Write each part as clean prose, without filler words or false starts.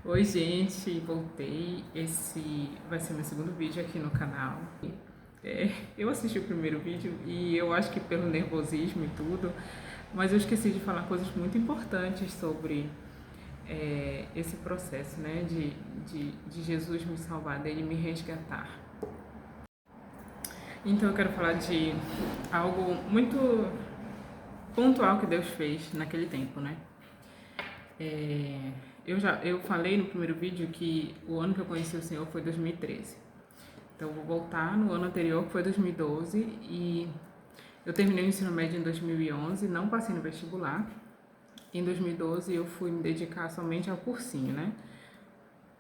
Oi, gente, voltei. Esse vai ser meu segundo vídeo aqui no canal. Eu assisti o primeiro vídeo e eu acho que pelo nervosismo e tudo, mas eu esqueci de falar coisas muito importantes sobre esse processo, né, de Jesus me salvar, dele me resgatar. Então eu quero falar de algo muito pontual que Deus fez naquele tempo, né? Eu falei no primeiro vídeo que o ano que eu conheci o Senhor foi 2013. Então eu vou voltar no ano anterior, que foi 2012, e eu terminei o ensino médio em 2011, não passei no vestibular. Em 2012 eu fui me dedicar somente ao cursinho, né?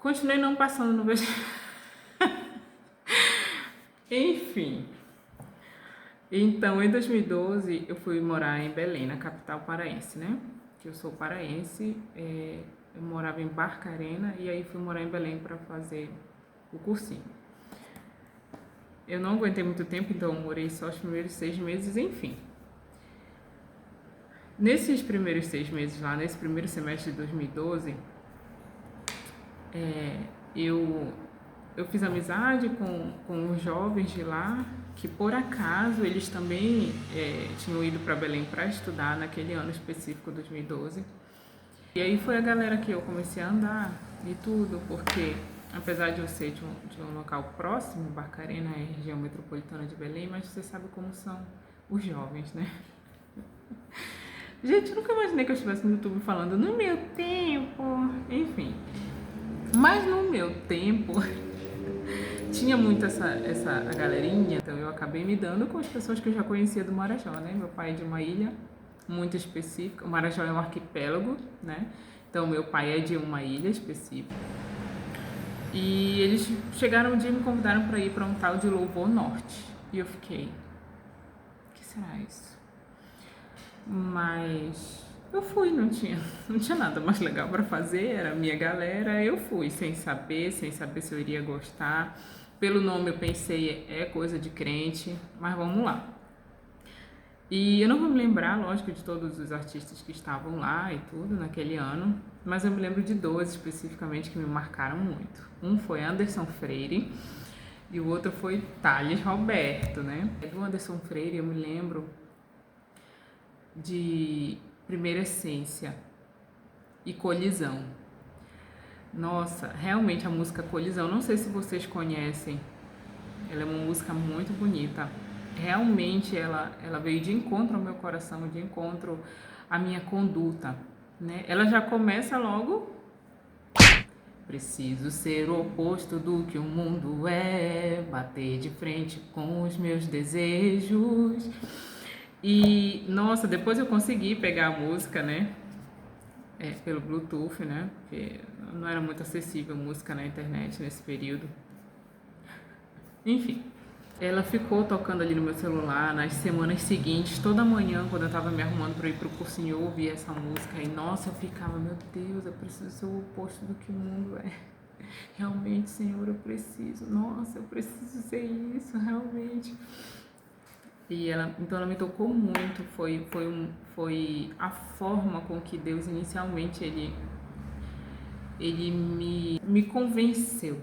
Continuei não passando no vestibular. Enfim. Então, em 2012 eu fui morar em Belém, na capital paraense, né? Que eu sou paraense, eu morava em Barcarena e aí fui morar em Belém para fazer o cursinho. Eu não aguentei muito tempo, então eu morei só os primeiros 6 meses, enfim. Nesses primeiros 6 meses lá, nesse primeiro semestre de 2012, eu fiz amizade com os jovens de lá, que por acaso eles também tinham ido para Belém para estudar naquele ano específico, 2012. E aí foi a galera que eu comecei a andar e tudo, porque apesar de eu ser de um local próximo, Barcarena é região metropolitana de Belém, mas você sabe como são os jovens, né? Gente, eu nunca imaginei que eu estivesse no YouTube falando no meu tempo, enfim. Mas no meu tempo tinha muito a galerinha, então eu acabei me dando com as pessoas que eu já conhecia do Marajó, né? Meu pai é de uma ilha muito específica, o Marajó é um arquipélago, né? Então meu pai é de uma ilha específica. E eles chegaram um dia e me convidaram para ir para um tal de Louvor Norte. E eu fiquei, o que será isso? Mas eu fui, não tinha nada mais legal para fazer, era a minha galera, eu fui, sem saber se eu iria gostar. Pelo nome eu pensei, é coisa de crente, mas vamos lá. E eu não vou me lembrar, lógico, de todos os artistas que estavam lá e tudo naquele ano, mas eu me lembro de dois especificamente que me marcaram muito. Um foi Anderson Freire e o outro foi Thales Roberto, né? Do Anderson Freire eu me lembro de Primeira Essência e Colisão. Nossa, realmente a música Colisão, não sei se vocês conhecem, ela é uma música muito bonita. Realmente ela veio de encontro ao meu coração, de encontro à minha conduta, né? Ela já começa logo: preciso ser o oposto do que o mundo é, bater de frente com os meus desejos. E, nossa, depois eu consegui pegar a música, né? Pelo Bluetooth, né? Porque não era muito acessível música na internet nesse período. Enfim, ela ficou tocando ali no meu celular nas semanas seguintes, toda manhã, quando eu tava me arrumando para ir pro cursinho, eu ouvia essa música e, nossa, eu ficava, meu Deus, eu preciso ser o oposto do que o mundo é. Realmente, Senhor, eu preciso. Nossa, eu preciso ser isso, realmente. E então ela me tocou muito. Foi a forma com que Deus inicialmente ele me convenceu,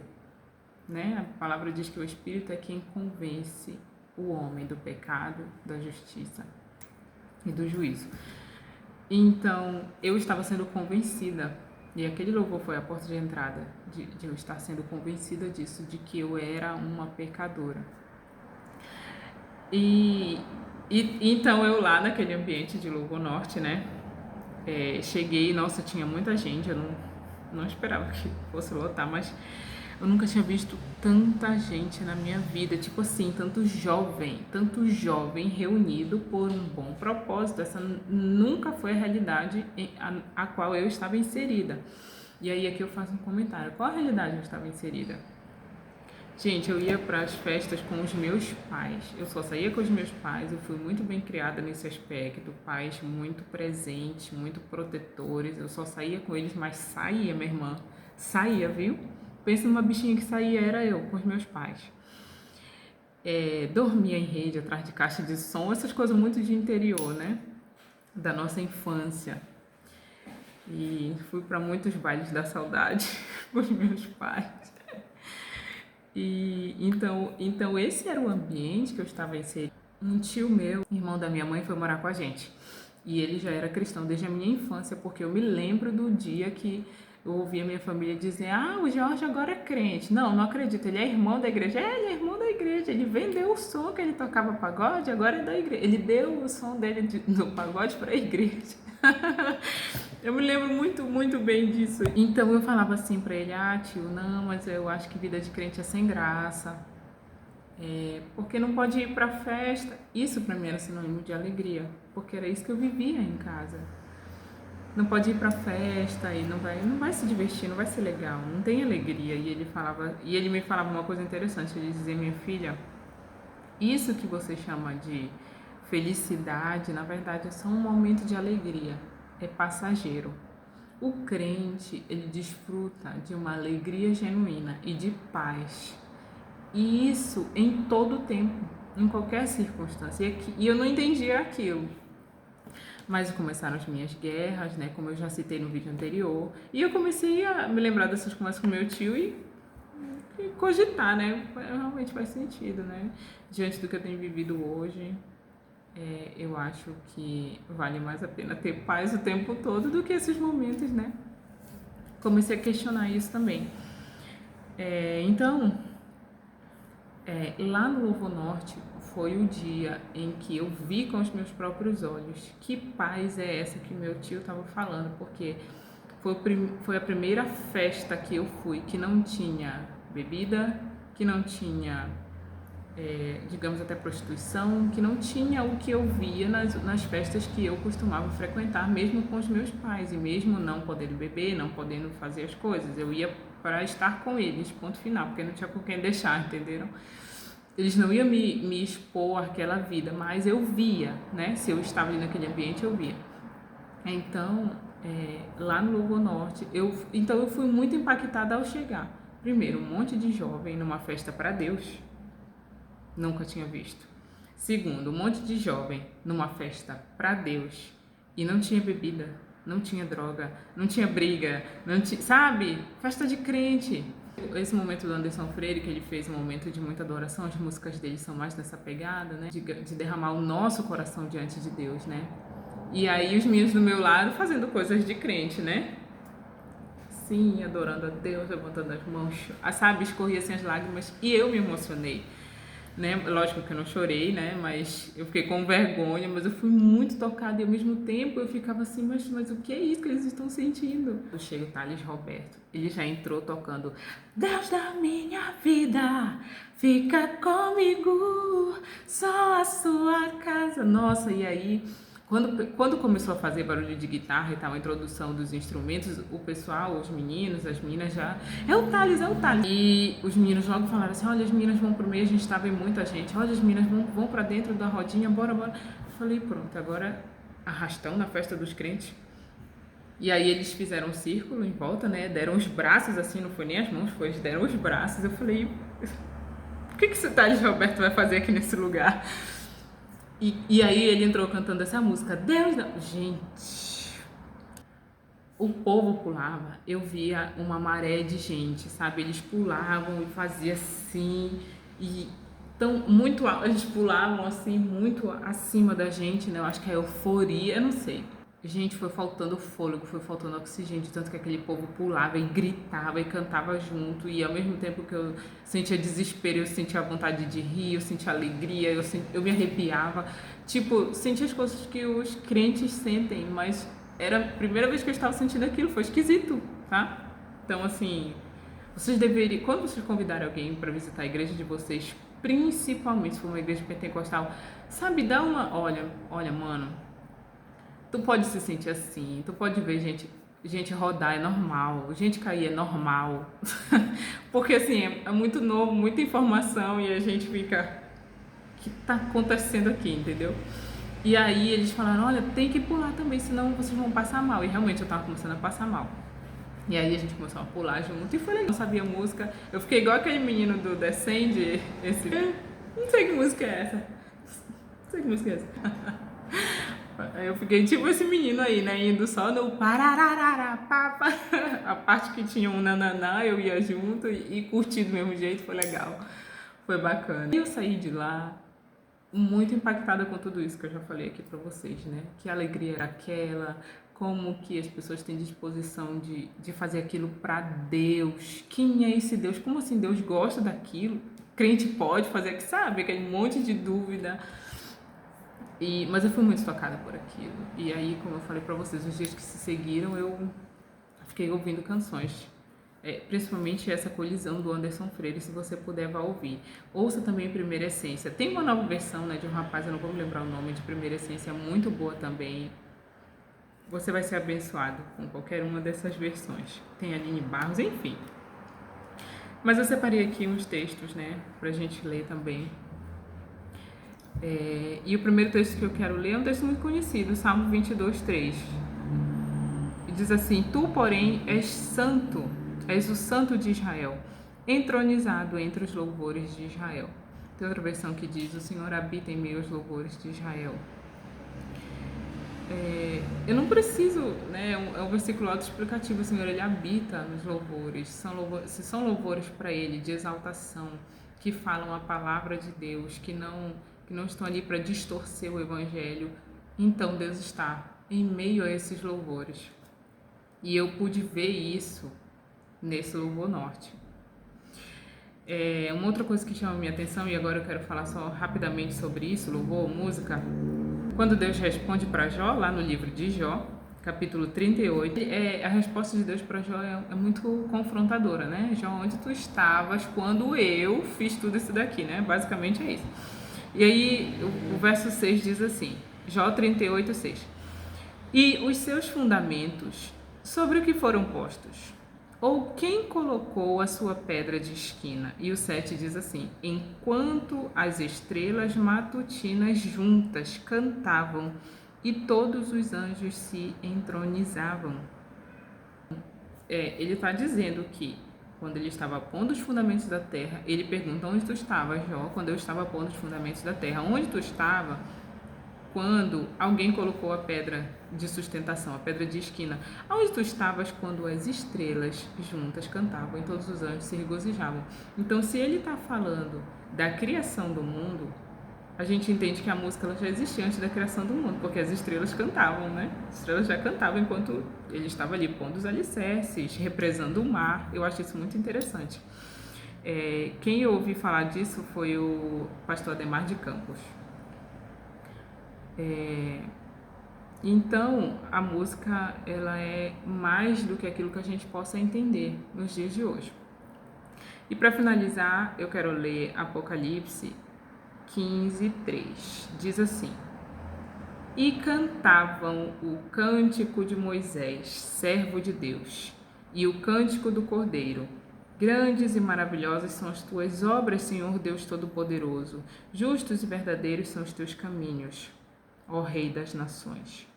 né? A palavra diz que o Espírito é quem convence o homem do pecado, da justiça e do juízo. Então eu estava sendo convencida, e aquele louvor foi a porta de entrada de eu estar sendo convencida disso, de que eu era uma pecadora. E então eu lá naquele ambiente de Louvor Norte, né? Cheguei, nossa, tinha muita gente, eu não esperava que fosse lotar, mas eu nunca tinha visto tanta gente na minha vida, tipo assim, tanto jovem reunido por um bom propósito. Essa nunca foi a realidade a qual eu estava inserida. E aí aqui eu faço um comentário, qual a realidade eu estava inserida? Gente, eu ia para as festas com os meus pais. Eu só saía com os meus pais. Eu fui muito bem criada nesse aspecto. Pais muito presentes, muito protetores. Eu só saía com eles, mas saía, minha irmã. Saía, viu? Pensa numa bichinha que saía, era eu, com os meus pais. Dormia em rede, atrás de caixa de som. Essas coisas muito de interior, né? Da nossa infância. E fui para muitos bailes da saudade com os meus pais. E então esse era o ambiente que eu estava inserido. Um tio meu, irmão da minha mãe, foi morar com a gente. E ele já era cristão desde a minha infância, porque eu me lembro do dia que eu ouvi a minha família dizer: ah, o Jorge agora é crente. Não acredito, ele é irmão da igreja. É, ele é irmão da igreja. Ele vendeu o som que ele tocava pagode, agora é da igreja. Ele deu o som dele no pagode para a igreja. Eu me lembro muito bem disso. Então eu falava assim pra ele: ah, tio, não, mas eu acho que vida de crente é sem graça. Porque não pode ir pra festa. Isso pra mim era sinônimo de alegria, porque era isso que eu vivia em casa. Não pode ir pra festa e não vai se divertir, não vai ser legal, não tem alegria. E ele me falava uma coisa interessante, ele dizia: minha filha, isso que você chama de felicidade, na verdade é só um momento de alegria, é passageiro. O crente, ele desfruta de uma alegria genuína e de paz. E isso em todo o tempo, em qualquer circunstância. E eu não entendia aquilo. Mas começaram as minhas guerras, né? Como eu já citei no vídeo anterior. E eu comecei a me lembrar dessas conversas com meu tio e cogitar, né? Realmente faz sentido, né? Diante do que eu tenho vivido hoje, eu acho que vale mais a pena ter paz o tempo todo do que esses momentos, né? Comecei a questionar isso também. Então, lá no Novo Norte foi o dia em que eu vi com os meus próprios olhos que paz é essa que meu tio estava falando, porque foi a primeira festa que eu fui que não tinha bebida, que não tinha, digamos, até prostituição, que não tinha o que eu via nas festas que eu costumava frequentar, mesmo com os meus pais, e mesmo não podendo beber, não podendo fazer as coisas, eu ia para estar com eles, ponto final, porque não tinha com quem deixar, entenderam? Eles não iam me expor àquela vida, mas eu via, né? Se eu estava ali naquele ambiente, eu via. Então, lá no Novo Norte, eu fui muito impactada ao chegar. Primeiro, um monte de jovem numa festa para Deus, nunca tinha visto. Segundo, um monte de jovem numa festa para Deus e não tinha bebida, não tinha droga, não tinha briga, não tinha, sabe? Festa de crente. Esse momento do Anderson Freire, que ele fez um momento de muita adoração, as músicas dele são mais nessa pegada, né? De derramar o nosso coração diante de Deus, né? E aí os meninos do meu lado fazendo coisas de crente, né? Sim, adorando a Deus, levantando as mãos, sabe? Escorria assim as lágrimas e eu me emocionei. Né? Lógico que eu não chorei, né? Mas eu fiquei com vergonha, mas eu fui muito tocada e ao mesmo tempo eu ficava assim, mas o que é isso que eles estão sentindo? Eu chego o Thales Roberto, ele já entrou tocando: Deus da minha vida, fica comigo, só a sua casa. Nossa, e aí quando começou a fazer barulho de guitarra e tal, a introdução dos instrumentos, o pessoal, os meninos, as meninas já... É o Thales, é o Thales. E os meninos logo falaram assim: olha, as meninas vão pro meio, a gente estava em muita gente. Olha, as meninas vão pra dentro da rodinha, bora. Eu falei: pronto, agora arrastão na festa dos crentes. E aí eles fizeram um círculo em volta, né? Deram os braços assim, não foi nem as mãos, eles deram os braços. Eu falei: o que esse Thales Roberto vai fazer aqui nesse lugar? E aí ele entrou cantando essa música, Deus não... Gente, o povo pulava, eu via uma maré de gente, sabe? Eles pulavam e faziam assim, e tão muito alto, eles pulavam assim, muito acima da gente, né? Eu acho que é euforia, eu não sei. Gente, foi faltando fôlego, foi faltando oxigênio, de tanto que aquele povo pulava e gritava e cantava junto, e ao mesmo tempo que eu sentia desespero, eu sentia vontade de rir, eu sentia alegria, eu me arrepiava, tipo, sentia as coisas que os crentes sentem, mas era a primeira vez que eu estava sentindo aquilo, foi esquisito, tá? Então, assim, vocês deveriam, quando vocês convidarem alguém para visitar a igreja de vocês, principalmente se for uma igreja pentecostal, sabe, dá uma, olha, mano, tu pode se sentir assim, tu pode ver gente rodar, é normal, gente cair é normal, porque assim, é muito novo, muita informação e a gente fica, o que tá acontecendo aqui, entendeu? E aí eles falaram: olha, tem que pular também, senão vocês vão passar mal, e realmente eu tava começando a passar mal. E aí a gente começou a pular junto e foi legal, não sabia música, eu fiquei igual aquele menino do Descende, não sei que música é essa, Aí eu fiquei tipo esse menino aí, né? Indo só no parararara, papa. A parte que tinha um nananá, eu ia junto e curti do mesmo jeito, foi legal. Foi bacana. E eu saí de lá muito impactada com tudo isso que eu já falei aqui pra vocês, né? Que alegria era aquela, como que as pessoas têm disposição de fazer aquilo pra Deus. Quem é esse Deus? Como assim Deus gosta daquilo? Crente pode fazer, que sabe? Aquele monte de dúvida. Mas eu fui muito tocada por aquilo. E aí, como eu falei pra vocês, os dias que se seguiram, eu fiquei ouvindo canções. Principalmente essa Colisão do Anderson Freire, se você puder, vá ouvir. Ouça também Primeira Essência. Tem uma nova versão, né, de um rapaz, eu não vou me lembrar o nome, de Primeira Essência, muito boa também. Você vai ser abençoado com qualquer uma dessas versões. Tem Aline Barros, enfim. Mas eu separei aqui uns textos, né, pra gente ler também. E o primeiro texto que eu quero ler é um texto muito conhecido, Salmo 22:3. E diz assim: Tu, porém, és santo, és o santo de Israel, entronizado entre os louvores de Israel. Tem outra versão que diz: O Senhor habita em meio aos louvores de Israel. Eu não preciso, né? É um versículo autoexplicativo. O Senhor, Ele habita nos louvores. Se são louvores para Ele, de exaltação, que falam a palavra de Deus, que não estão ali para distorcer o Evangelho, então Deus está em meio a esses louvores. E eu pude ver isso nesse Louvor Norte. Uma outra coisa que chama a minha atenção, e agora eu quero falar só rapidamente sobre isso, louvor, música. Quando Deus responde para Jó, lá no livro de Jó, capítulo 38, a resposta de Deus para Jó é muito confrontadora, né? Jó, onde tu estavas quando eu fiz tudo isso daqui, né? Basicamente é isso. E aí o verso 6 diz assim, Jó 38:6. E os seus fundamentos, sobre o que foram postos? Ou quem colocou a sua pedra de esquina? E o 7 diz assim: enquanto as estrelas matutinas juntas cantavam e todos os anjos se entronizavam. Ele está dizendo que quando ele estava pondo os fundamentos da terra, ele pergunta: onde tu estava, Jó, quando eu estava pondo os fundamentos da terra? Onde tu estava quando alguém colocou a pedra de sustentação, a pedra de esquina? Onde tu estavas quando as estrelas juntas cantavam e todos os anjos se regozijavam? Então, se ele está falando da criação do mundo, a gente entende que a música ela já existia antes da criação do mundo, porque as estrelas cantavam, né? As estrelas já cantavam enquanto ele estava ali pondo os alicerces, represando o mar. Eu acho isso muito interessante. Quem eu ouvi falar disso foi o pastor Ademar de Campos. Então, a música ela é mais do que aquilo que a gente possa entender nos dias de hoje. E para finalizar, eu quero ler Apocalipse 15:3. Diz assim: e cantavam o cântico de Moisés, servo de Deus, e o cântico do Cordeiro. Grandes e maravilhosas são as tuas obras, Senhor Deus Todo-Poderoso. Justos e verdadeiros são os teus caminhos, ó Rei das Nações.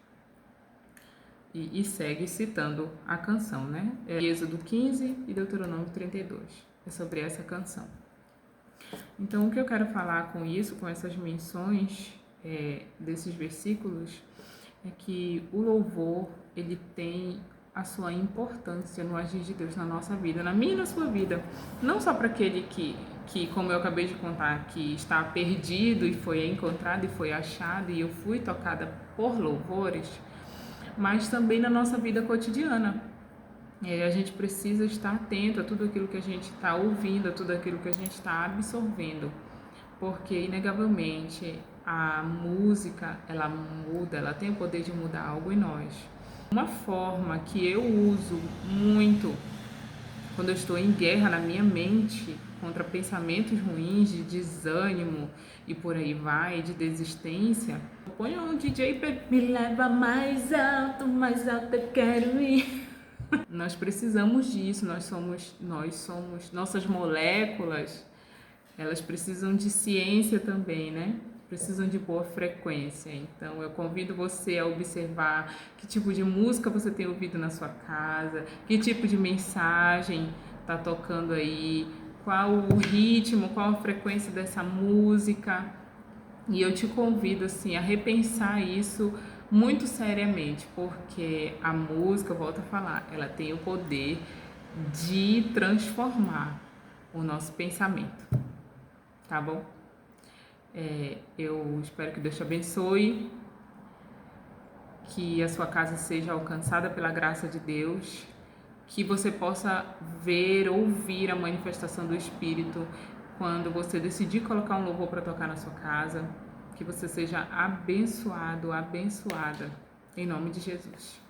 E segue citando a canção, né? Êxodo 15 e Deuteronômio 32. É sobre essa canção. Então, o que eu quero falar com isso, com essas menções desses versículos, é que o louvor, ele tem a sua importância no agir de Deus na nossa vida, na minha e na sua vida. Não só para aquele que, como eu acabei de contar, que está perdido e foi encontrado e foi achado e eu fui tocada por louvores, mas também na nossa vida cotidiana. A gente precisa estar atento a tudo aquilo que a gente está ouvindo, a tudo aquilo que a gente está absorvendo, porque inegavelmente a música, ela muda, ela tem o poder de mudar algo em nós. Uma forma que eu uso muito quando eu estou em guerra na minha mente contra pensamentos ruins, de desânimo e por aí vai, de desistência, eu ponho um DJ para me leva mais alto eu quero ir. Nós precisamos disso, nós somos, nossas moléculas, elas precisam de ciência também, né? Precisam de boa frequência. Então, eu convido você a observar que tipo de música você tem ouvido na sua casa, que tipo de mensagem está tocando aí, qual o ritmo, qual a frequência dessa música. E eu te convido, assim, a repensar isso muito seriamente, porque a música, eu volto a falar, ela tem o poder de transformar o nosso pensamento, tá bom? Eu espero que Deus te abençoe, que a sua casa seja alcançada pela graça de Deus, que você possa ver, ouvir a manifestação do Espírito quando você decidir colocar um louvor para tocar na sua casa, que você seja abençoado, abençoada, em nome de Jesus.